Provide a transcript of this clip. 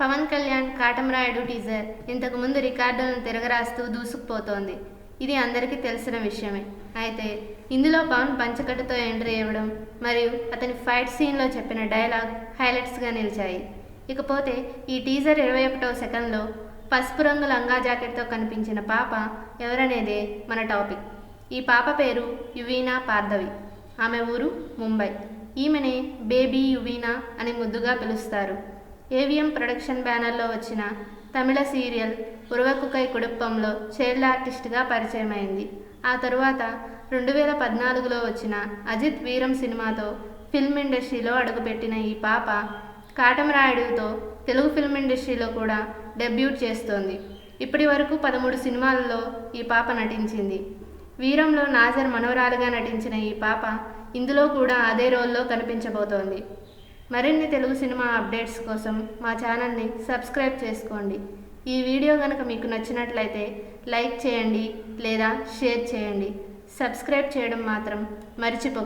Pawan Kalyan Katamarayudu teaser ఇంతకు ముందు రికార్డులను తిరగరాస్తూ దూసుకుపోతోంది. ఇది అందరికీ తెలిసిన విషయమే. అయితే ఇందులో పవన్ పంచకట్టుతో ఎంట్రీ ఇవ్వడం మరియు అతని ఫైట్ సీన్లో చెప్పిన డైలాగ్ హైలైట్స్గా నిలిచాయి. ఇకపోతే ఈ టీజర్ 21వ సెకండ్లో పసుపు రంగు లంగా జాకెట్తో కనిపించిన పాప ఎవరనేదే మన టాపిక్. ఈ పాప పేరు యువీనా పార్థవి. ఆమె ఊరు ముంబై. ఈమెనే బేబీ యువీనా అని ముద్దుగా పిలుస్తారు. ఏవిఎం ప్రొడక్షన్ బ్యానర్లో వచ్చిన తమిళ సీరియల్ ఉరవకుకై కుడుప్పంలో చైల్డ్ ఆర్టిస్ట్గా పరిచయమైంది. ఆ తరువాత 2014లో వచ్చిన అజిత్ వీరం సినిమాతో ఫిల్మ్ ఇండస్ట్రీలో అడుగుపెట్టిన ఈ పాప కాటమరాయుడుతో తెలుగు ఫిల్మ్ ఇండస్ట్రీలో కూడా డెబ్యూట్ చేస్తోంది. ఇప్పటి వరకు 13 సినిమాలలో ఈ పాప నటించింది. వీరంలో నాజర్ మనవరాలుగా నటించిన ఈ పాప ఇందులో కూడా అదే రోల్లో కనిపించబోతోంది. మరిన్ని తెలుగు సినిమా అప్డేట్స్ కోసం మా ఛానల్ని సబ్స్క్రైబ్ చేసుకోండి. ఈ వీడియో కనుక మీకు నచ్చినట్లయితే లైక్ చేయండి లేదా షేర్ చేయండి. సబ్స్క్రైబ్ చేయడం మాత్రం మర్చిపోకండి.